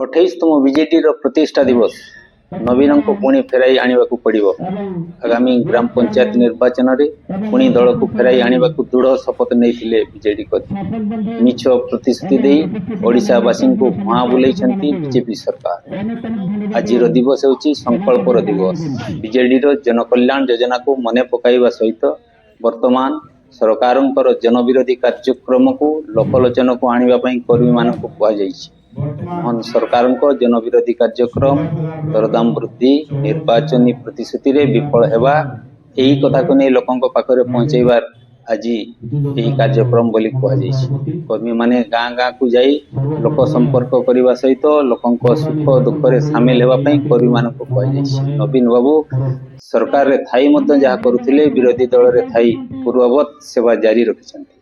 28तम BJD प्रतिष्ठा दिवस नवीन को पुणी फेराई आनिबाकु पड़िबो। आगामी ग्राम पंचायत निर्वाचन रे पुणी दल को फेराई आनिबाकु दृढ़ शपथ नैथिले बीजेडी मिछ प्रतिश्रुति देई ओडिशावासी को भुआ बुलाइछंती बीजेपी सरकार। आजिर दिवस होची संकल्पर दिवस। बीजेडी रो जनकल्याण योजना को मने पकाइबा सहित वर्तमान सरकारंकर जनविरोधी कार्यक्रम को लोकलोचन को आनिबा पई कर्मी मानक कुआ जाइछि। मोहन सरकार जनविरोधी कार्यक्रम दरदाम वृद्धि निर्वाचन प्रतिश्रुति रे विफल हेबा एही कथा को नहीं लोकंक पाखरे पहुंचैबार आज यही कार्यक्रम बोली कह कर्मी माने गाँ गाँ को जाई लोक संपर्क करने सहित लोकंक सुख दुख रे सामिल हेबा पई कर्मी मानक कह नवीन बाबू सरकार रे थाई मध्य जहा करुथिले विरोधी दल रे थाई पूर्ववत सेवा जारी रखिछंती।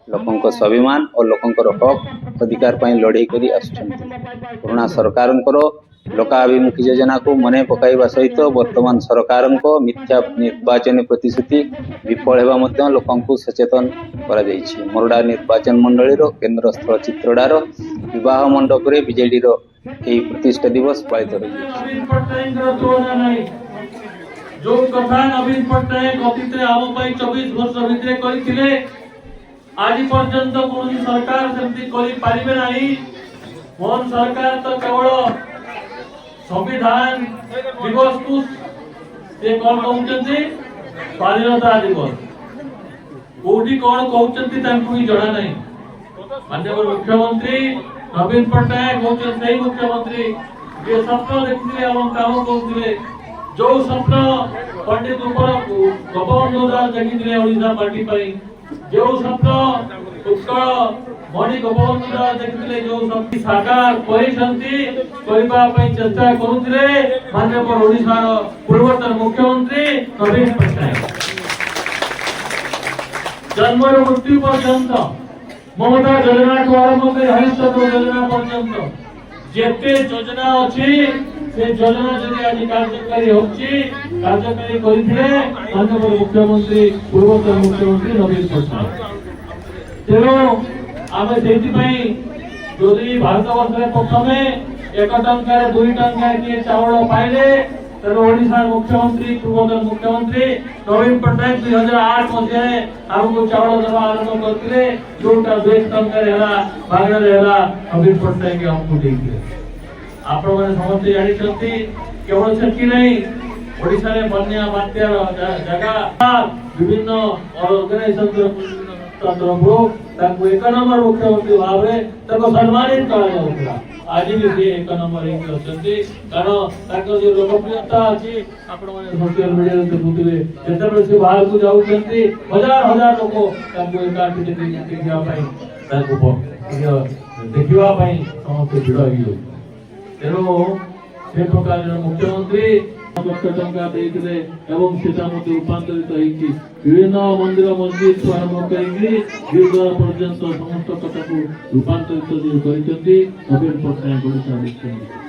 लोकंक स्वाभिमान और लोकंकर हक अधिकार पर लड़ाई करी आसुछंती। पुराना सरकारंकर लोकाभिमुखी योजना को मने पकाइबा सहित वर्तमान सरकारंक मिथ्या निर्वाचन प्रतिश्रुति विफल हेबा मध्य लोकंकु सचेतन करा जायछि। मोरडा निर्वाचन मंडली रो केंद्र स्थल चित्रडार विवाह मंडप रे बीजेडी रो एही प्रतिष्ठा दिवस पालित जो कथा नवीन पट्टनायक अतीत रे आम पई 24 वर्ष भितरे करिथिले आज पर्यंत कौन सरकार सेमती करि पारिबे नाही। मोहन सरकार तो केवल संविधान दिवस को से कौन कहउचंती स्वाधीनता दिवस कोठी कौन कहउचंती तांकु ही जणा नाही। माननीय मुख्यमंत्री नवीन पट्टनायक होचन सही मुख्यमंत्री ये स्वप्न देखिले एवं काम करथिले। जो स्वप्न पंडित ऊपर गोपबंधु दास देखिले ओडिशा पार्टी पई जो स्वप्न उत्कल मणि गोपबंधु दास देखिले जो शक्ति साकार करिसंती करिबा पई चेष्टा करुथिले माननीय ओडिशा पूर्वतन मुख्यमंत्री नवीन पट्टनायक। जन्म मृत्यु पर्यंत ममता योजना को आरंभ कर हरिश्चंद्र योजना पर्यंत जेते योजना अछि से योजना जदि आज कार्यकारी होछि कार्यकारी करिथिले माननीय मुख्यमंत्री पूर्वतन मुख्यमंत्री नवीन पट्टनायक। तेणु आमे सेति पई जदि भारत वर्ष रे प्रथमे 1 टंका रे 2 टंका के चावल पाइले तेणु ओडिशा मुख्यमंत्री पूर्वतन मुख्यमंत्री नवीन पट्टनायक 2008 मध्य हमको चावल देवा आरंभ करथिले जोटा 2 टंका रे हला भागना रे हला नवीन पट्टनायक के हमको देइले। आप लोग समझते जानी केवल सेठी नहीं ओडिशा रे बन्या बात्यार जगह विभिन्न ऑर्गेनाइजेशन तरफरु ताको 1 नंबर मुख्यमंत्री भाव ताको सम्मानित करा जाउतला। आज भी से 1 नंबर एक अछंती कारण ताको जो लोकप्रियता अछि आपण माने सोशल मीडिया रे देखुथिले जेते से बाहर को जाउछंती हजार हजार लोक ताको एकाठी देखिया पई ताको देखिवा पई समस्त भिड़ होई। तेणु से प्रकार मुख्यमंत्री टंका देते एवं सीता रूपांतरित होती विभिन्न मंदिर मस्जिद आरंभ कर पर्यंत समस्त कथा को रूपांतरित कर नवीन पट्टनायक।